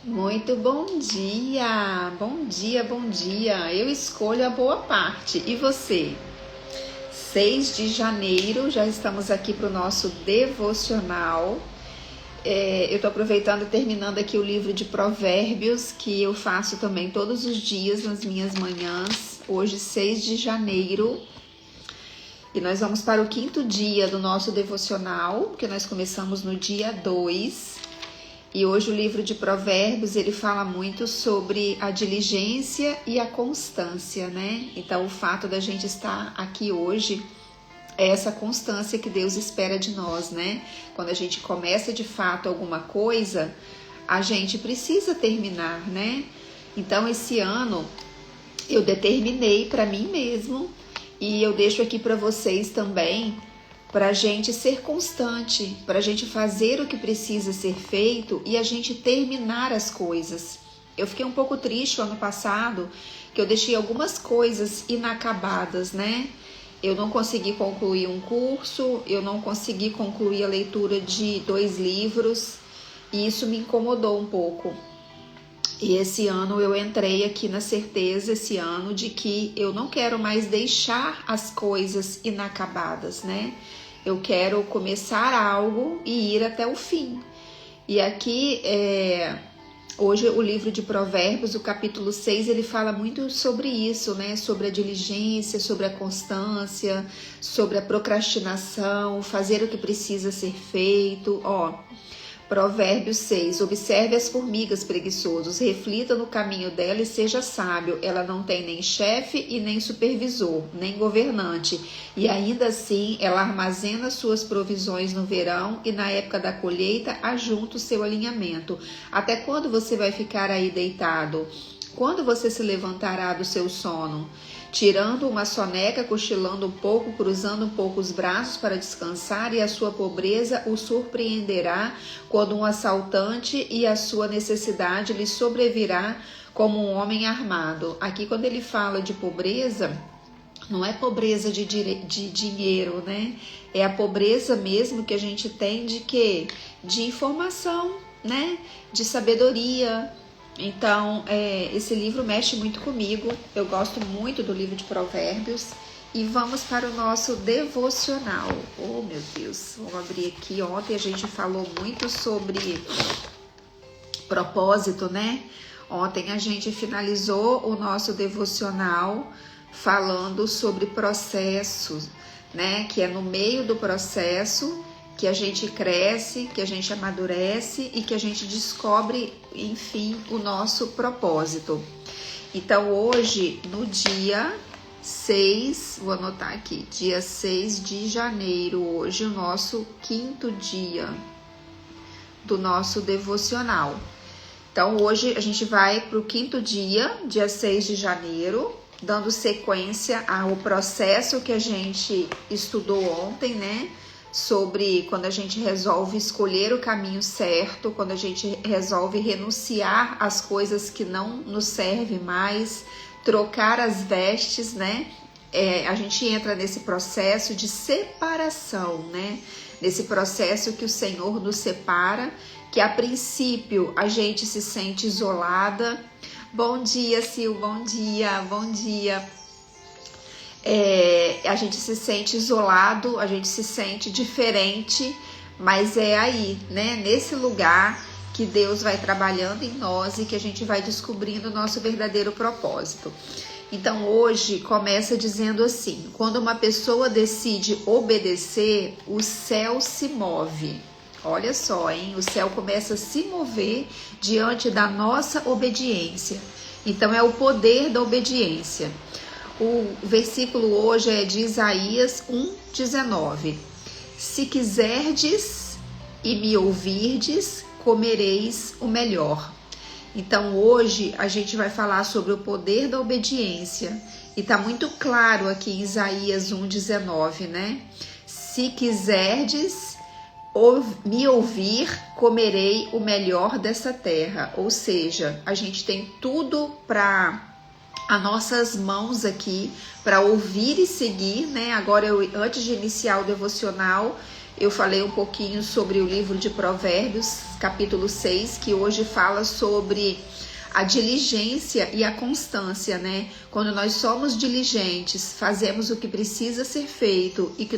Muito bom dia, bom dia, bom dia. Eu escolho a boa parte. E você? 6 de janeiro, já estamos aqui para o nosso devocional. Eu estou aproveitando e terminando aqui o livro de Provérbios, que eu faço também todos os dias nas minhas manhãs. Hoje, 6 de janeiro. E nós vamos para o 5º dia do nosso devocional, porque nós começamos no dia 2. E hoje o livro de Provérbios, ele fala muito sobre a diligência e a constância, né? Então, o fato da gente estar aqui hoje é essa constância que Deus espera de nós, né? Quando a gente começa de fato alguma coisa, a gente precisa terminar, né? Então, esse ano, eu determinei para mim mesmo, e eu deixo aqui para vocês também, para a gente ser constante, para a gente fazer o que precisa ser feito e a gente terminar as coisas. Eu fiquei um pouco triste o ano passado, que eu deixei algumas coisas inacabadas, né? Eu não consegui concluir um curso, eu não consegui concluir a leitura de 2 livros, e isso me incomodou um pouco. E esse ano eu entrei aqui na certeza, esse ano, de que eu não quero mais deixar as coisas inacabadas, né? Eu quero começar algo e ir até o fim. E aqui, hoje o livro de Provérbios, o capítulo 6, ele fala muito sobre isso, né? Sobre a diligência, sobre a constância, sobre a procrastinação, fazer o que precisa ser feito, Provérbios 6, observe as formigas preguiçosos, reflita no caminho dela e seja sábio. Ela não tem nem chefe e nem supervisor, nem governante. E ainda assim, ela armazena suas provisões no verão e na época da colheita ajunta o seu alinhamento. Até quando você vai ficar aí deitado? Quando você se levantará do seu sono? Tirando uma soneca, cochilando um pouco, cruzando um pouco os braços para descansar, e a sua pobreza o surpreenderá quando um assaltante e a sua necessidade lhe sobrevirá como um homem armado. Aqui, quando ele fala de pobreza, não é pobreza de dinheiro, né? É a pobreza mesmo que a gente tem de quê? De informação, né? De sabedoria. Então, esse livro mexe muito comigo, eu gosto muito do livro de Provérbios. E vamos para o nosso devocional. Oh, meu Deus, vamos abrir aqui. Ontem a gente falou muito sobre propósito, né? Ontem a gente finalizou o nosso devocional falando sobre processos, né? Que é no meio do processo que a gente cresce, que a gente amadurece e que a gente descobre, enfim, o nosso propósito. Então, hoje, no dia 6, vou anotar aqui, dia 6 de janeiro, hoje o nosso 5º dia do nosso devocional. Então, hoje a gente vai para o 5º dia 6 de janeiro, dando sequência ao processo que a gente estudou ontem, né? Sobre quando a gente resolve escolher o caminho certo, quando a gente resolve renunciar às coisas que não nos servem mais, trocar as vestes, né? A gente entra nesse processo de separação, né? Nesse processo que o Senhor nos separa, que a princípio a gente se sente isolada. Bom dia, Sil, bom dia, bom dia. A gente se sente isolado, a gente se sente diferente, mas é aí, né, nesse lugar que Deus vai trabalhando em nós e que a gente vai descobrindo o nosso verdadeiro propósito. Então hoje começa dizendo assim: quando uma pessoa decide obedecer, o céu se move. Olha só, hein? O céu começa a se mover diante da nossa obediência. Então é o poder da obediência. O versículo hoje é de Isaías 1:19. Se quiserdes e me ouvirdes, comereis o melhor. Então hoje a gente vai falar sobre o poder da obediência. E está muito claro aqui em Isaías 1:19, né? Se quiserdes me ouvir, comerei o melhor dessa terra. Ou seja, a gente tem tudo para as nossas mãos aqui para ouvir e seguir, né? Agora, antes de iniciar o devocional, eu falei um pouquinho sobre o livro de Provérbios, capítulo 6, que hoje fala sobre a diligência e a constância, né? Quando nós somos diligentes, fazemos o que precisa ser feito e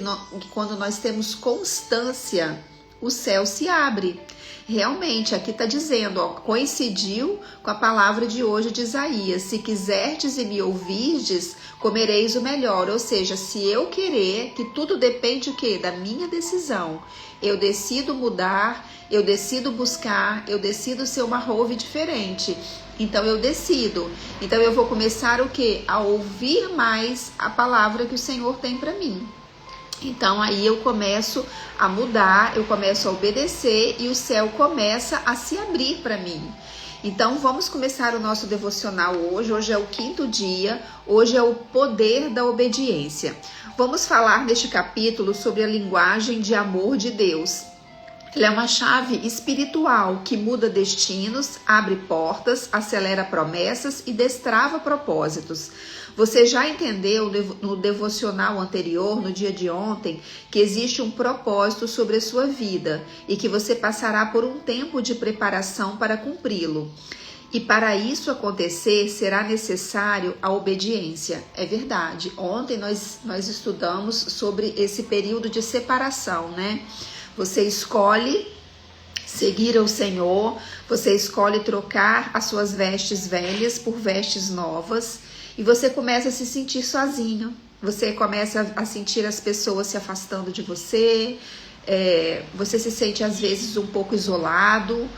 quando nós temos constância, o céu se abre. Realmente, aqui está dizendo, ó, coincidiu com a palavra de hoje de Isaías: se quiserdes e me ouvirdes, comereis o melhor. Ou seja, se eu querer, que tudo depende o quê? Da minha decisão. Eu decido mudar, eu decido buscar, eu decido ser uma Rove diferente. Então eu decido. Então eu vou começar o quê? A ouvir mais a palavra que o Senhor tem para mim. Então aí eu começo a mudar, eu começo a obedecer e o céu começa a se abrir para mim. Então vamos começar o nosso devocional hoje. Hoje é o 5º dia, hoje é o poder da obediência. Vamos falar neste capítulo sobre a linguagem de amor de Deus. Ele é uma chave espiritual que muda destinos, abre portas, acelera promessas e destrava propósitos. Você já entendeu no devocional anterior, no dia de ontem, que existe um propósito sobre a sua vida e que você passará por um tempo de preparação para cumpri-lo. E para isso acontecer, será necessário a obediência. É verdade. Ontem nós estudamos sobre esse período de separação, né? Você escolhe seguir ao Senhor, você escolhe trocar as suas vestes velhas por vestes novas e você começa a se sentir sozinho. Você começa a sentir as pessoas se afastando de você, você se sente às vezes um pouco isolado.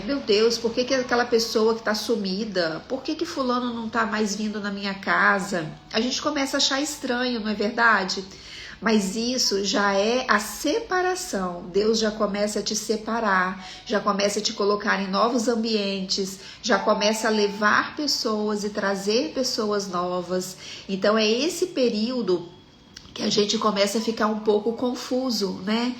Meu Deus, por que aquela pessoa que está sumida? Por que fulano não está mais vindo na minha casa? A gente começa a achar estranho, não é verdade? Mas isso já é a separação. Deus já começa a te separar, já começa a te colocar em novos ambientes, já começa a levar pessoas e trazer pessoas novas. Então é esse período que a gente começa a ficar um pouco confuso, né?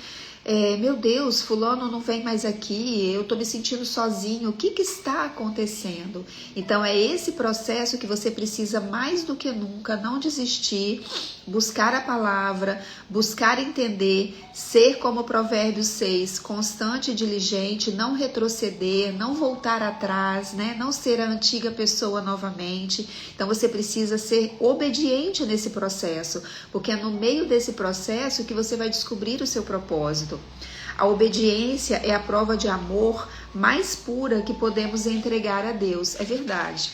Meu Deus, fulano não vem mais aqui, eu tô me sentindo sozinho, o que está acontecendo? Então é esse processo que você precisa mais do que nunca não desistir, buscar a palavra, buscar entender, ser como Provérbios 6, constante e diligente, não retroceder, não voltar atrás, né? Não ser a antiga pessoa novamente. Então você precisa ser obediente nesse processo, porque é no meio desse processo que você vai descobrir o seu propósito. A obediência é a prova de amor mais pura que podemos entregar a Deus. É verdade.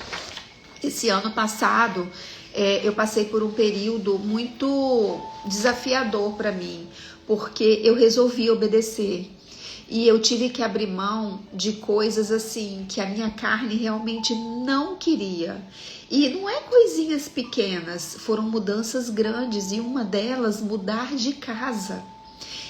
Esse ano passado, eu passei por um período muito desafiador para mim, porque eu resolvi obedecer. E eu tive que abrir mão de coisas assim que a minha carne realmente não queria. E não é coisinhas pequenas, foram mudanças grandes e uma delas mudar de casa.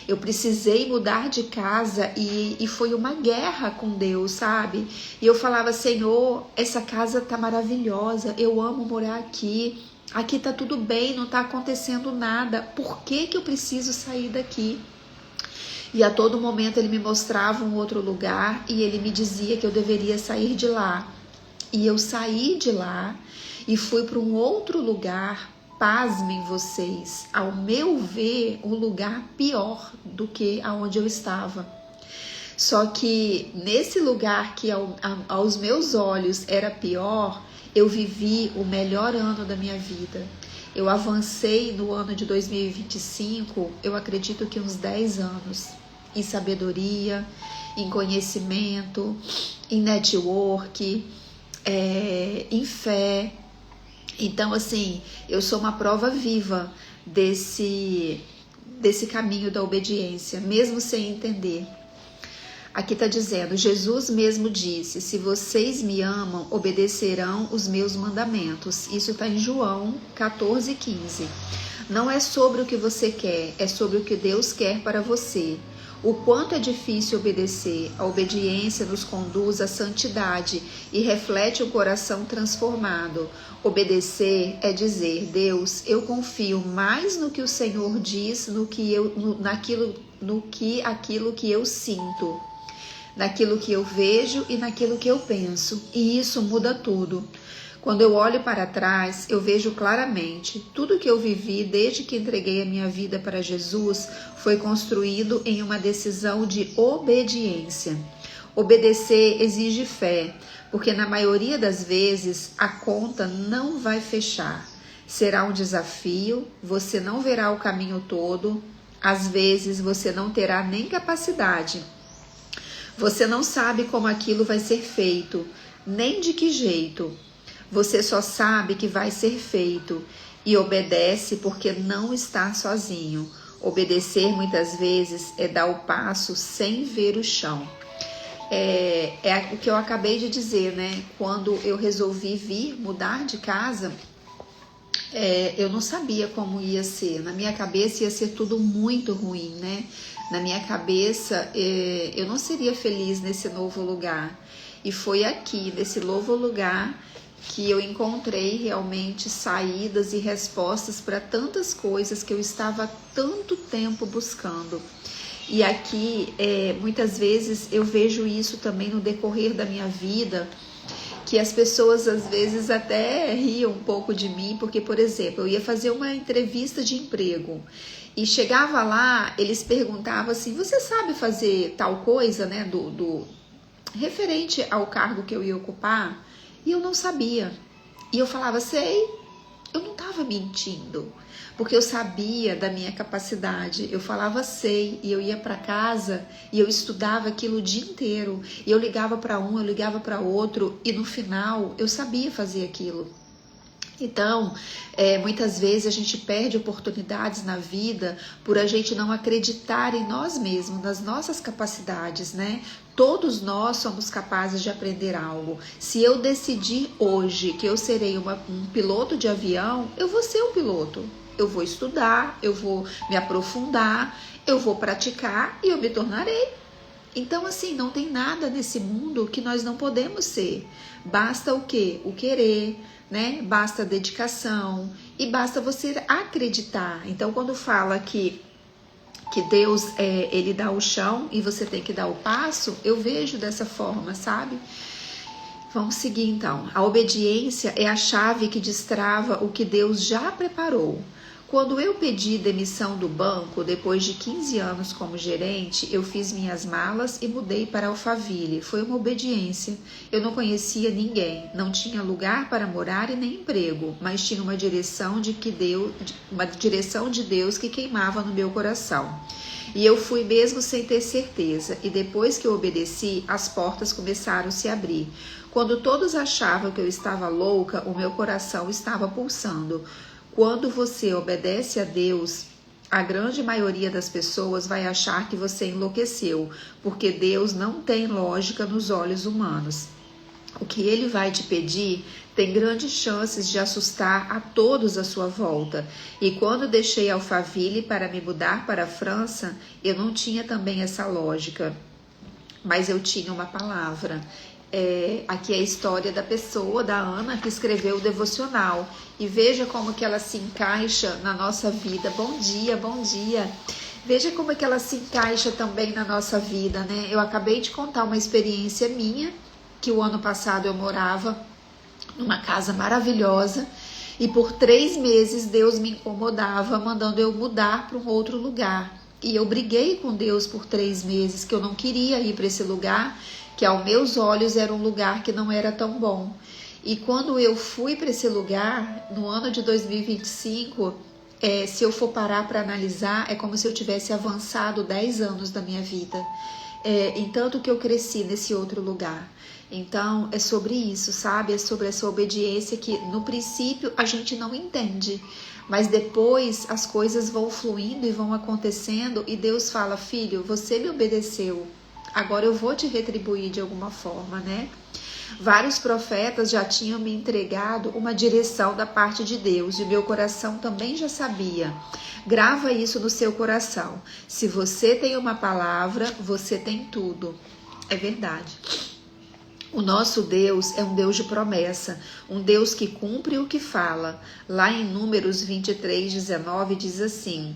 Eu precisei mudar de casa e foi uma guerra com Deus, sabe? E eu falava: Senhor, essa casa tá maravilhosa, eu amo morar aqui. Aqui tá tudo bem, não tá acontecendo nada. Por que eu preciso sair daqui? E a todo momento ele me mostrava um outro lugar e ele me dizia que eu deveria sair de lá. E eu saí de lá e fui para um outro lugar. Pasmem vocês, ao meu ver, um lugar pior do que aonde eu estava. Só que nesse lugar que aos meus olhos era pior, eu vivi o melhor ano da minha vida. Eu avancei no ano de 2025, eu acredito que uns 10 anos, em sabedoria, em conhecimento, em network, em fé. Então, assim, eu sou uma prova viva desse caminho da obediência, mesmo sem entender. Aqui está dizendo, Jesus mesmo disse: se vocês me amam, obedecerão os meus mandamentos. Isso está em João 14:15. Não é sobre o que você quer, é sobre o que Deus quer para você. O quanto é difícil obedecer, a obediência nos conduz à santidade e reflete um coração transformado. Obedecer é dizer: Deus, eu confio mais no que o Senhor diz, aquilo que eu sinto, naquilo que eu vejo e naquilo que eu penso. E isso muda tudo. Quando eu olho para trás, eu vejo claramente tudo que eu vivi desde que entreguei a minha vida para Jesus foi construído em uma decisão de obediência. Obedecer exige fé, porque na maioria das vezes a conta não vai fechar. Será um desafio, você não verá o caminho todo, às vezes você não terá nem capacidade. Você não sabe como aquilo vai ser feito, nem de que jeito. Você só sabe que vai ser feito e obedece porque não está sozinho. Obedecer muitas vezes é dar o passo sem ver o chão. É o que eu acabei de dizer, né? Quando eu resolvi vir mudar de casa, eu não sabia como ia ser. Na minha cabeça ia ser tudo muito ruim, né? Na minha cabeça, eu não seria feliz nesse novo lugar. E foi aqui, nesse novo lugar, que eu encontrei realmente saídas e respostas para tantas coisas que eu estava há tanto tempo buscando. E aqui, muitas vezes, eu vejo isso também no decorrer da minha vida, que as pessoas às vezes até riam um pouco de mim, porque, por exemplo, eu ia fazer uma entrevista de emprego e chegava lá, eles perguntavam assim, você sabe fazer tal coisa, né, referente ao cargo que eu ia ocupar? E eu não sabia. E eu falava, sei, eu não estava mentindo, porque eu sabia da minha capacidade. Eu falava sei, e eu ia para casa e eu estudava aquilo o dia inteiro. E eu ligava para um, eu ligava para outro, e no final eu sabia fazer aquilo. Então, muitas vezes a gente perde oportunidades na vida por a gente não acreditar em nós mesmos, nas nossas capacidades, né? Todos nós somos capazes de aprender algo. Se eu decidir hoje que eu serei um piloto de avião, eu vou ser um piloto. Eu vou estudar, eu vou me aprofundar, eu vou praticar e eu me tornarei. Então, assim, não tem nada nesse mundo que nós não podemos ser. Basta o quê? O querer, né? Basta a dedicação e basta você acreditar. Então, quando fala que Deus, ele dá o chão e você tem que dar o passo, eu vejo dessa forma, sabe? Vamos seguir então. A obediência é a chave que destrava o que Deus já preparou. Quando eu pedi demissão do banco, depois de 15 anos como gerente, eu fiz minhas malas e mudei para Alphaville. Foi uma obediência. Eu não conhecia ninguém, não tinha lugar para morar e nem emprego, mas tinha uma direção de Deus que queimava no meu coração. E eu fui mesmo sem ter certeza, e depois que eu obedeci, as portas começaram a se abrir. Quando todos achavam que eu estava louca, o meu coração estava pulsando. Quando você obedece a Deus, a grande maioria das pessoas vai achar que você enlouqueceu, porque Deus não tem lógica nos olhos humanos. O que Ele vai te pedir tem grandes chances de assustar a todos à sua volta. E quando deixei Alphaville para me mudar para a França, eu não tinha também essa lógica, mas eu tinha uma palavra. Aqui é a história da pessoa, da Ana, que escreveu o devocional. E veja como que ela se encaixa na nossa vida. Bom dia, bom dia. Veja como é que ela se encaixa também na nossa vida, né? Eu acabei de contar uma experiência minha, que o ano passado eu morava numa casa maravilhosa e por 3 meses Deus me incomodava, mandando eu mudar para um outro lugar. E eu briguei com Deus por 3 meses, que eu não queria ir para esse lugar, que aos meus olhos era um lugar que não era tão bom. E quando eu fui para esse lugar, no ano de 2025, se eu for parar para analisar, é como se eu tivesse avançado 10 anos da minha vida. Em tanto que eu cresci nesse outro lugar. Então, é sobre isso, sabe? É sobre essa obediência que, no princípio, a gente não entende. Mas depois as coisas vão fluindo e vão acontecendo e Deus fala, filho, você me obedeceu. Agora eu vou te retribuir de alguma forma, né? Vários profetas já tinham me entregado uma direção da parte de Deus e meu coração também já sabia. Grava isso no seu coração. Se você tem uma palavra, você tem tudo. É verdade. O nosso Deus é um Deus de promessa, um Deus que cumpre o que fala. Lá em Números 23:19 diz assim: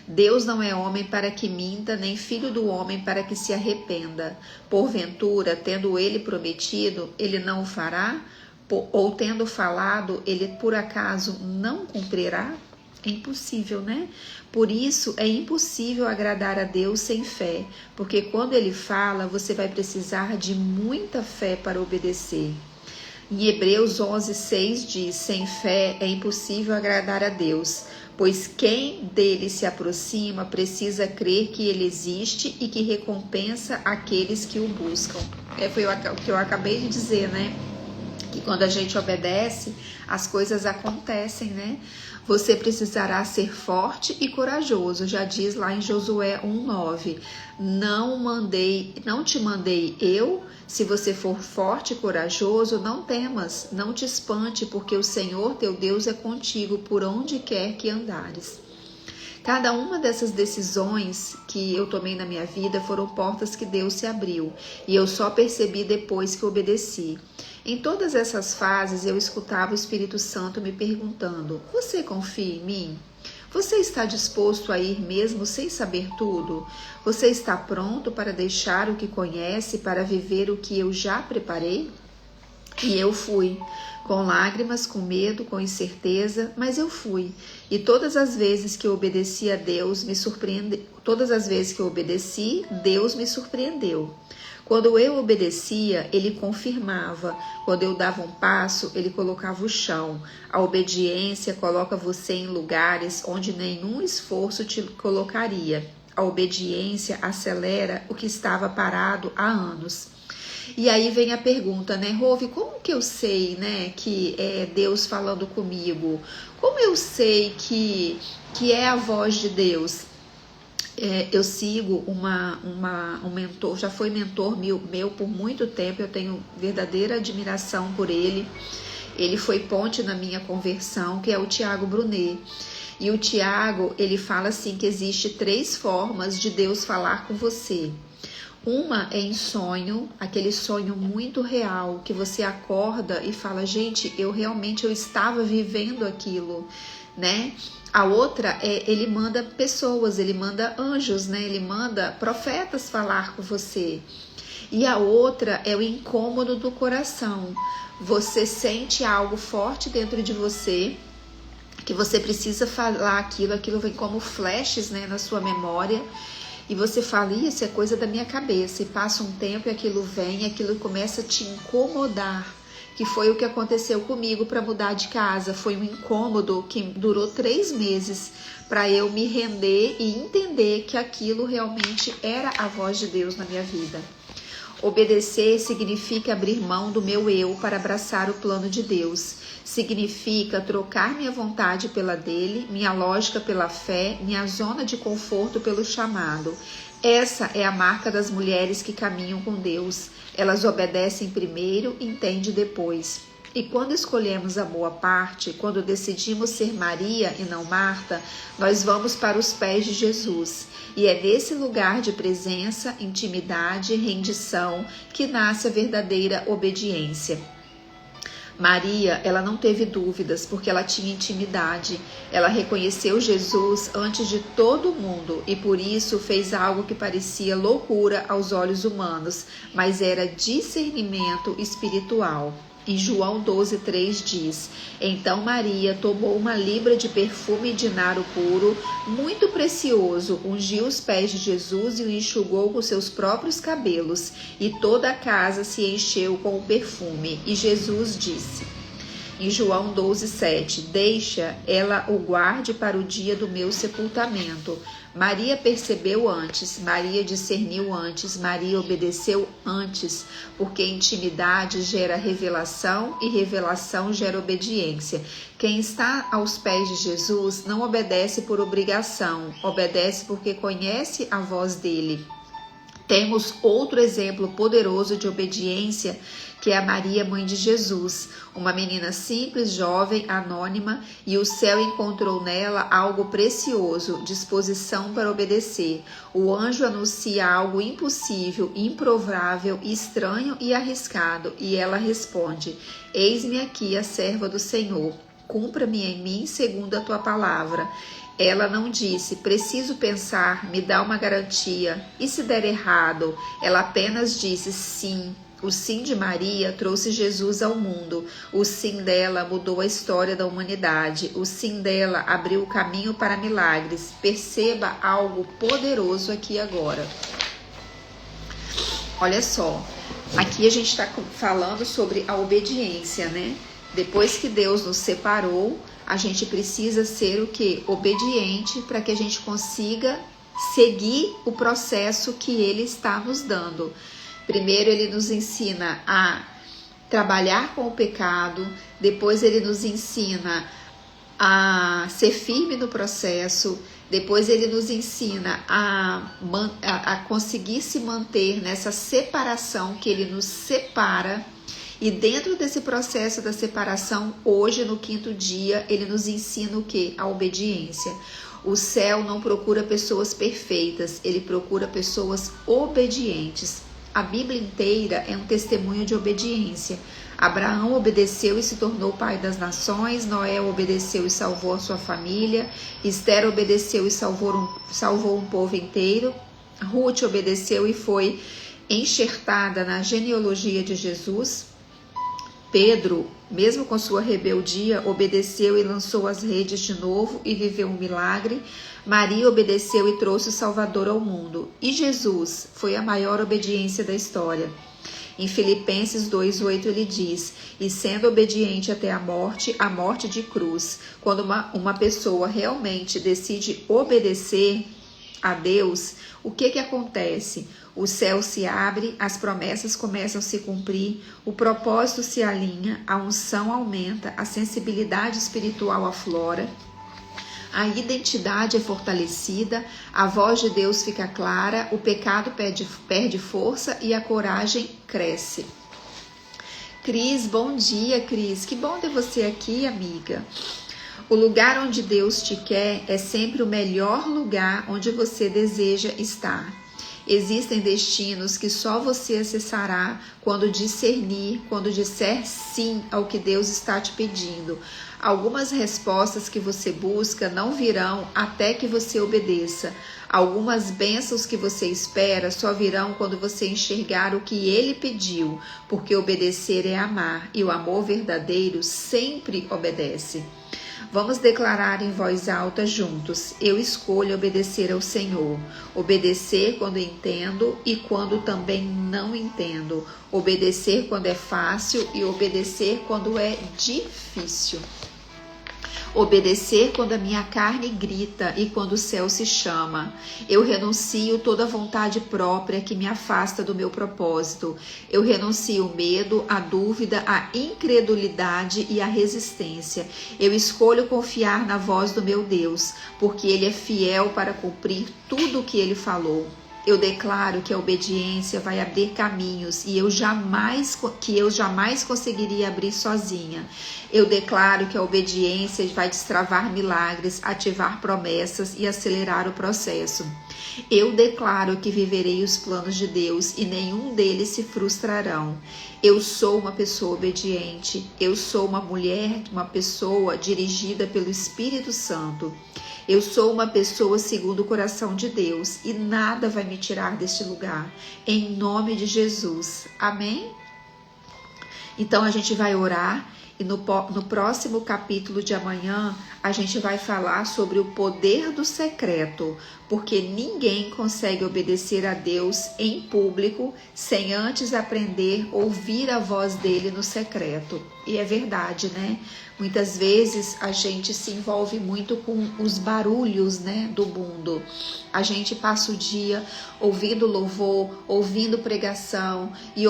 Deus não é homem para que minta, nem filho do homem para que se arrependa. Porventura, tendo ele prometido, ele não o fará? ou tendo falado, ele por acaso não cumprirá? É impossível, né? Por isso é impossível agradar a Deus sem fé, porque quando ele fala, você vai precisar de muita fé para obedecer. Em Hebreus 11:6 diz: sem fé é impossível agradar a Deus, pois quem dele se aproxima precisa crer que ele existe e que recompensa aqueles que o buscam. Foi o que eu acabei de dizer, né? Que quando a gente obedece, as coisas acontecem, né? Você precisará ser forte e corajoso, já diz lá em Josué 1:9. Não te mandei eu? Se você for forte e corajoso, não temas, não te espante, porque o Senhor teu Deus é contigo por onde quer que andares. Cada uma dessas decisões que eu tomei na minha vida foram portas que Deus se abriu, e eu só percebi depois que obedeci. Em todas essas fases, eu escutava o Espírito Santo me perguntando: você confia em mim? Você está disposto a ir mesmo sem saber tudo? Você está pronto para deixar o que conhece, para viver o que eu já preparei? E eu fui, com lágrimas, com medo, com incerteza, mas eu fui. E todas as vezes que eu obedeci a Deus, Deus me surpreendeu. Quando eu obedecia, ele confirmava. Quando eu dava um passo, ele colocava o chão. A obediência coloca você em lugares onde nenhum esforço te colocaria. A obediência acelera o que estava parado há anos. E aí vem a pergunta, né, Rove, como que eu sei, né, que é Deus falando comigo? Como eu sei que é a voz de Deus? Eu sigo um mentor, já foi mentor meu por muito tempo, eu tenho verdadeira admiração por ele. Ele foi ponte na minha conversão, que é o Tiago Brunet. E o Tiago, ele fala assim que existe 3 formas de Deus falar com você. Uma é em sonho, aquele sonho muito real, que você acorda e fala, gente, eu estava vivendo aquilo, né? A outra é, ele manda pessoas, ele manda anjos, né? Ele manda profetas falar com você. E a outra é o incômodo do coração. Você sente algo forte dentro de você, que você precisa falar aquilo vem como flashes, né, na sua memória. E você fala, isso é coisa da minha cabeça. E passa um tempo e aquilo vem, e aquilo começa a te incomodar. Que foi o que aconteceu comigo para mudar de casa. Foi um incômodo que durou 3 meses para eu me render e entender que aquilo realmente era a voz de Deus na minha vida. Obedecer significa abrir mão do meu eu para abraçar o plano de Deus. Significa trocar minha vontade pela dele, minha lógica pela fé, minha zona de conforto pelo chamado. Essa é a marca das mulheres que caminham com Deus. Elas obedecem primeiro e entendem depois. E quando escolhemos a boa parte, quando decidimos ser Maria e não Marta, nós vamos para os pés de Jesus. E é nesse lugar de presença, intimidade, rendição que nasce a verdadeira obediência. Maria, ela não teve dúvidas porque ela tinha intimidade. Ela reconheceu Jesus antes de todo mundo e por isso fez algo que parecia loucura aos olhos humanos, mas era discernimento espiritual. Em João 12:3 diz: então Maria tomou 1 libra de perfume de naro puro, muito precioso, ungiu os pés de Jesus e o enxugou com seus próprios cabelos, e toda a casa se encheu com o perfume. E Jesus disse, em João 12:7, deixa ela o guarde para o dia do meu sepultamento. Maria percebeu antes, Maria discerniu antes, Maria obedeceu antes, porque intimidade gera revelação e revelação gera obediência. Quem está aos pés de Jesus não obedece por obrigação, obedece porque conhece a voz dele. Temos outro exemplo poderoso de obediência, que é a Maria, mãe de Jesus, uma menina simples, jovem, anônima, e o céu encontrou nela algo precioso, disposição para obedecer. O anjo anuncia algo impossível, improvável, estranho e arriscado, e ela responde, eis-me aqui a serva do Senhor, cumpra-me em mim segundo a tua palavra. Ela não disse, preciso pensar, me dá uma garantia. E se der errado? Ela apenas disse, sim, O sim de Maria trouxe Jesus ao mundo. O sim dela mudou a história da humanidade. O sim dela abriu o caminho para milagres. Perceba algo poderoso aqui agora. Olha só, aqui a gente está falando sobre a obediência, né? Depois que Deus nos separou, a gente precisa ser o quê? Obediente, para que a gente consiga seguir o processo que Ele está nos dando. Primeiro Ele nos ensina a trabalhar com o pecado, depois Ele nos ensina a ser firme no processo, depois Ele nos ensina a conseguir se manter nessa separação que Ele nos separa. E dentro desse processo da separação, hoje no 5º dia, Ele nos ensina o quê? A obediência. O céu não procura pessoas perfeitas, Ele procura pessoas obedientes. A Bíblia inteira é um testemunho de obediência. Abraão obedeceu e se tornou pai das nações, Noé obedeceu e salvou a sua família, Esther obedeceu e salvou um povo inteiro, Ruth obedeceu e foi enxertada na genealogia de Jesus. Pedro, mesmo com sua rebeldia, obedeceu e lançou as redes de novo e viveu um milagre. Maria obedeceu e trouxe o Salvador ao mundo. E Jesus foi a maior obediência da história. Em Filipenses 2:8 ele diz: e sendo obediente até a morte de cruz. Quando uma pessoa realmente decide obedecer a Deus, o que acontece? O céu se abre, as promessas começam a se cumprir, o propósito se alinha, a unção aumenta, a sensibilidade espiritual aflora, a identidade é fortalecida, a voz de Deus fica clara, o pecado perde força e a coragem cresce. Cris, bom dia, Cris. Que bom ter você aqui, amiga. O lugar onde Deus te quer é sempre o melhor lugar onde você deseja estar. Existem destinos que só você acessará quando discernir, quando disser sim ao que Deus está te pedindo. Algumas respostas que você busca não virão até que você obedeça. Algumas bênçãos que você espera só virão quando você enxergar o que Ele pediu, porque obedecer é amar, e o amor verdadeiro sempre obedece. Vamos declarar em voz alta juntos: eu escolho obedecer ao Senhor. Obedecer quando entendo e quando também não entendo. Obedecer quando é fácil e obedecer quando é difícil. Obedecer quando a minha carne grita e quando o céu se chama. Eu renuncio toda vontade própria que me afasta do meu propósito. Eu renuncio o medo, a dúvida, a incredulidade e a resistência. Eu escolho confiar na voz do meu Deus, porque Ele é fiel para cumprir tudo o que Ele falou. Eu declaro que a obediência vai abrir caminhos que eu jamais conseguiria abrir sozinha. Eu declaro que a obediência vai destravar milagres, ativar promessas e acelerar o processo. Eu declaro que viverei os planos de Deus e nenhum deles se frustrarão. Eu sou uma pessoa obediente. Eu sou uma mulher, uma pessoa dirigida pelo Espírito Santo. Eu sou uma pessoa segundo o coração de Deus e nada vai me tirar deste lugar. Em nome de Jesus. Amém? Então a gente vai orar e no próximo capítulo de amanhã a gente vai falar sobre o poder do secreto, porque ninguém consegue obedecer a Deus em público sem antes aprender a ouvir a voz dele no secreto. E é verdade, né? Muitas vezes a gente se envolve muito com os barulhos, né, do mundo. A gente passa o dia ouvindo louvor, ouvindo pregação e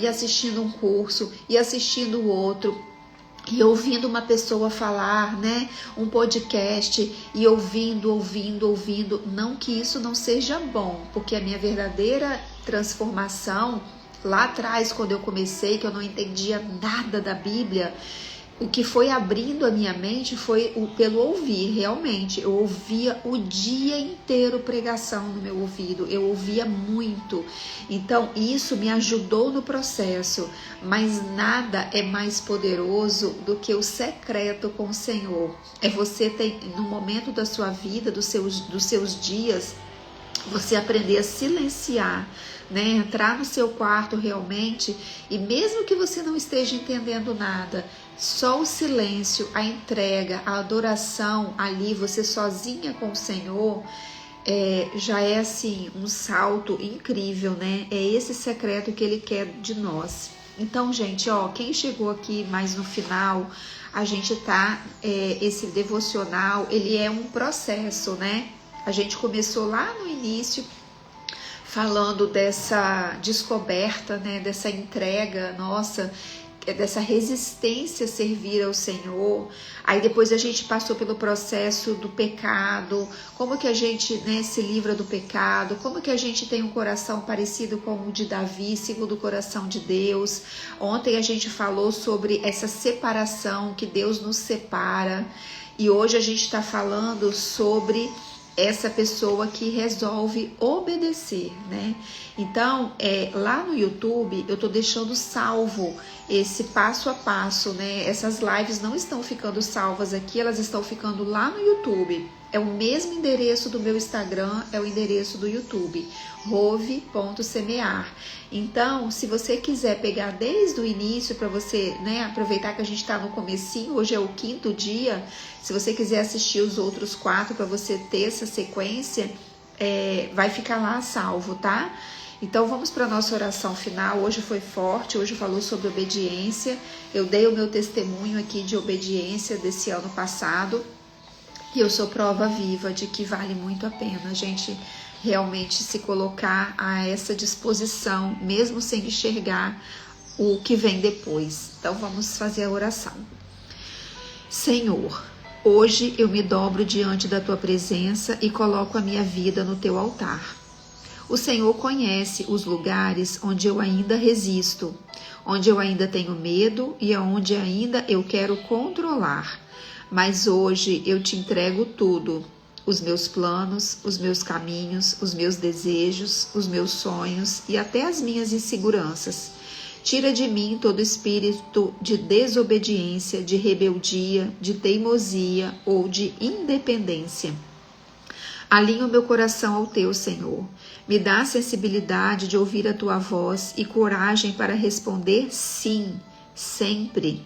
assistindo um curso e assistindo o outro. E ouvindo uma pessoa falar, né, um podcast e ouvindo, não que isso não seja bom, porque a minha verdadeira transformação lá atrás, quando eu comecei, que eu não entendia nada da Bíblia, o que foi abrindo a minha mente foi pelo ouvir, realmente. Eu ouvia o dia inteiro pregação no meu ouvido, eu ouvia muito. Então isso me ajudou no processo, mas nada é mais poderoso do que o secreto com o Senhor. É você ter, no momento da sua vida, dos seus dias, você aprender a silenciar né? Entrar no seu quarto realmente, e mesmo que você não esteja entendendo nada, só o silêncio, a entrega, a adoração ali, você sozinha com o Senhor, já é assim um salto incrível, né? É esse secreto que Ele quer de nós. Então, gente, quem chegou aqui mais no final, a gente esse devocional, ele é um processo, né? A gente começou lá no início falando dessa descoberta, né? Dessa entrega nossa, dessa resistência a servir ao Senhor. Aí depois a gente passou pelo processo do pecado, como que a gente, né, se livra do pecado, como que a gente tem um coração parecido com o de Davi, segundo o coração de Deus. Ontem a gente falou sobre essa separação, que Deus nos separa, e hoje a gente está falando sobre essa pessoa que resolve obedecer, né? Então, lá no YouTube, eu tô deixando salvo esse passo a passo, né? Essas lives não estão ficando salvas aqui, elas estão ficando lá no YouTube. É o mesmo endereço do meu Instagram, é o endereço do YouTube, rove.semear. Então, se você quiser pegar desde o início para você, né, aproveitar que a gente está no comecinho, hoje é o 5º dia, se você quiser assistir os outros 4 para você ter essa sequência, vai ficar lá salvo, tá? Então vamos para a nossa oração final. Hoje foi forte, hoje falou sobre obediência. Eu dei o meu testemunho aqui de obediência desse ano passado. E eu sou prova viva de que vale muito a pena a gente realmente se colocar a essa disposição, mesmo sem enxergar o que vem depois. Então vamos fazer a oração. Senhor, hoje eu me dobro diante da Tua presença e coloco a minha vida no Teu altar. O Senhor conhece os lugares onde eu ainda resisto, onde eu ainda tenho medo e onde ainda eu quero controlar. Mas hoje eu te entrego tudo, os meus planos, os meus caminhos, os meus desejos, os meus sonhos e até as minhas inseguranças. Tira de mim todo espírito de desobediência, de rebeldia, de teimosia ou de independência. Alinha o meu coração ao Teu, Senhor. Me dá a sensibilidade de ouvir a Tua voz e coragem para responder sim, sempre.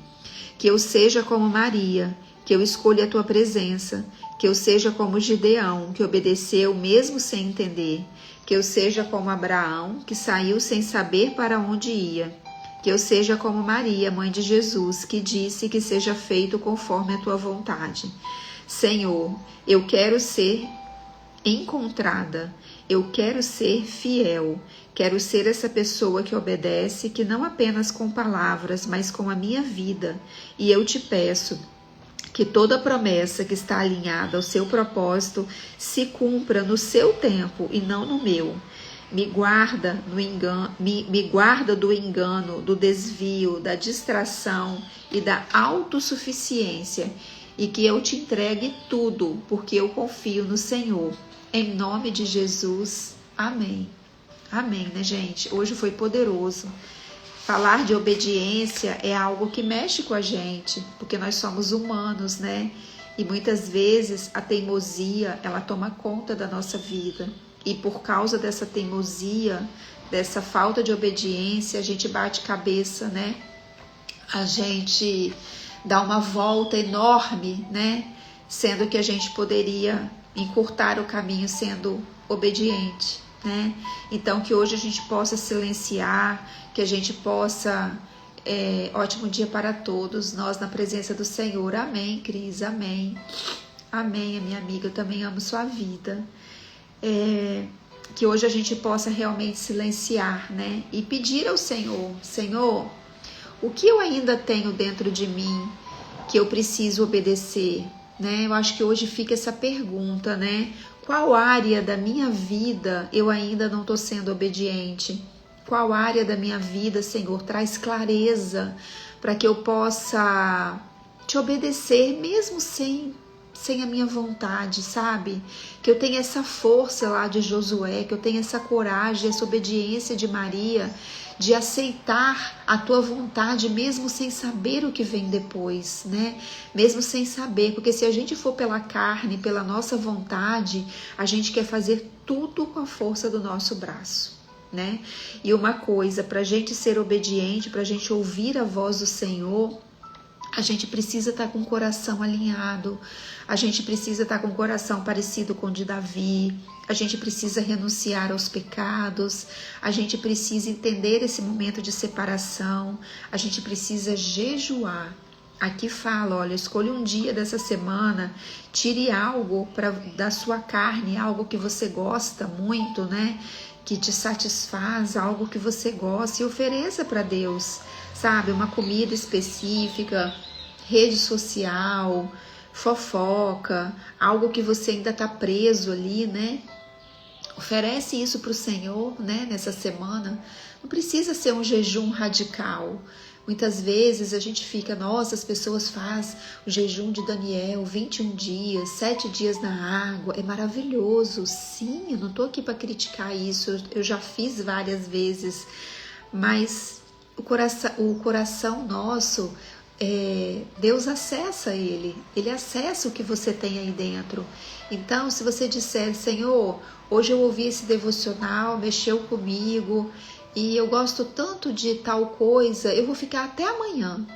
Que eu seja como Maria, que eu escolha a Tua presença, que eu seja como Gideão, que obedeceu mesmo sem entender, que eu seja como Abraão, que saiu sem saber para onde ia, que eu seja como Maria, mãe de Jesus, que disse que seja feito conforme a Tua vontade. Senhor, eu quero ser encontrada, eu quero ser fiel, quero ser essa pessoa que obedece, que não apenas com palavras, mas com a minha vida, e eu te peço que toda promessa que está alinhada ao seu propósito se cumpra no seu tempo e não no meu. Me guarda do engano, do desvio, da distração e da autossuficiência, e que eu te entregue tudo, porque eu confio no Senhor. Em nome de Jesus, amém. Amém, né, gente? Hoje foi poderoso. Falar de obediência é algo que mexe com a gente, porque nós somos humanos, né? E muitas vezes a teimosia, ela toma conta da nossa vida. E por causa dessa teimosia, dessa falta de obediência, a gente bate cabeça, né? A gente dá uma volta enorme, né? Sendo que a gente poderia encurtar o caminho sendo obediente, né? Então que hoje a gente possa silenciar, que a gente possa, ótimo dia para todos, nós na presença do Senhor. Amém, Cris, amém. Amém, minha amiga, eu também amo sua vida. Que hoje a gente possa realmente silenciar, né? E pedir ao Senhor, Senhor, o que eu ainda tenho dentro de mim que eu preciso obedecer, né? Eu acho que hoje fica essa pergunta, né? Qual área da minha vida eu ainda não estou sendo obediente? Qual área da minha vida, Senhor, traz clareza para que eu possa te obedecer mesmo sem a minha vontade, sabe? Que eu tenha essa força lá de Josué, que eu tenha essa coragem, essa obediência de Maria, de aceitar a tua vontade mesmo sem saber o que vem depois, né? Mesmo sem saber, porque se a gente for pela carne, pela nossa vontade, a gente quer fazer tudo com a força do nosso braço. né? E uma coisa, para a gente ser obediente, para a gente ouvir a voz do Senhor, a gente precisa estar com o coração alinhado, a gente precisa estar com o coração parecido com o de Davi, a gente precisa renunciar aos pecados, a gente precisa entender esse momento de separação, a gente precisa jejuar. Aqui fala, olha, escolha um dia dessa semana, tire algo da sua carne, algo que você gosta muito, né? Que te satisfaz, algo que você gosta, e ofereça para Deus, sabe? Uma comida específica, rede social, fofoca, algo que você ainda está preso ali, né? Oferece isso para o Senhor, né? Nessa semana. Não precisa ser um jejum radical. Muitas vezes a gente fica, nossa, as pessoas fazem o jejum de Daniel, 21 dias, 7 dias na água, é maravilhoso. Sim, eu não estou aqui para criticar isso, eu já fiz várias vezes, mas o coração nosso, Deus acessa ele acessa o que você tem aí dentro. Então, se você disser, Senhor, hoje eu ouvi esse devocional, mexeu comigo, e eu gosto tanto de tal coisa, eu vou ficar até amanhã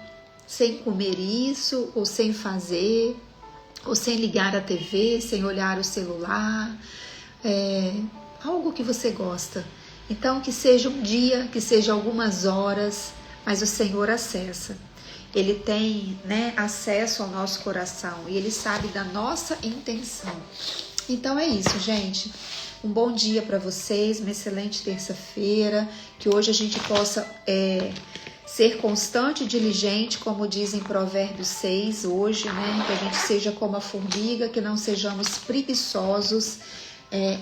sem comer isso, ou sem fazer, ou sem ligar a TV, sem olhar o celular, algo que você gosta. Então, que seja um dia, que seja algumas horas, mas o Senhor acessa. Ele tem, né, acesso ao nosso coração e Ele sabe da nossa intenção. Então é isso, gente. Um bom dia para vocês, uma excelente terça-feira, que hoje a gente possa ser constante e diligente, como diz em Provérbios 6 hoje, né? Que a gente seja como a formiga, que não sejamos preguiçosos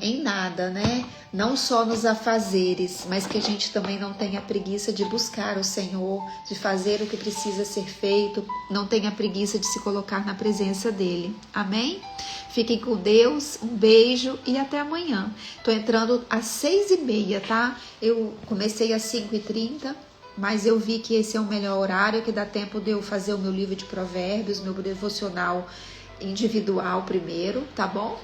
em nada, né? Não só nos afazeres, mas que a gente também não tenha preguiça de buscar o Senhor, de fazer o que precisa ser feito, não tenha preguiça de se colocar na presença dEle. Amém? Fiquem com Deus, um beijo e até amanhã. Tô entrando às 6h30, tá? Eu comecei às 5h30, mas eu vi que esse é o melhor horário, que dá tempo de eu fazer o meu livro de provérbios, meu devocional individual primeiro, tá bom?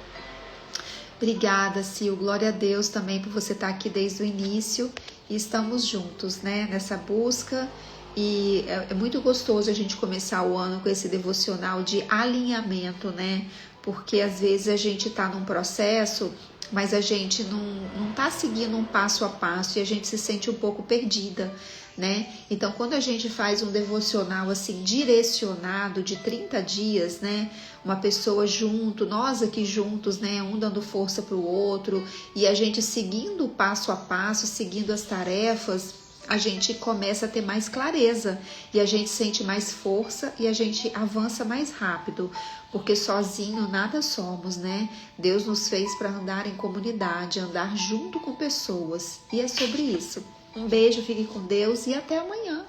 Obrigada, Sil. Glória a Deus também por você estar aqui desde o início. E estamos juntos, né, nessa busca. E é muito gostoso a gente começar o ano com esse devocional de alinhamento, né? Porque às vezes a gente está num processo, mas a gente não está seguindo um passo a passo e a gente se sente um pouco perdida, né? Então, quando a gente faz um devocional assim direcionado de 30 dias, né? Uma pessoa junto, nós aqui juntos, né? Um dando força para o outro e a gente seguindo passo a passo, seguindo as tarefas, a gente começa a ter mais clareza e a gente sente mais força e a gente avança mais rápido, porque sozinho nada somos, né? Deus nos fez para andar em comunidade, andar junto com pessoas, e é sobre isso. Um beijo, fique com Deus e até amanhã.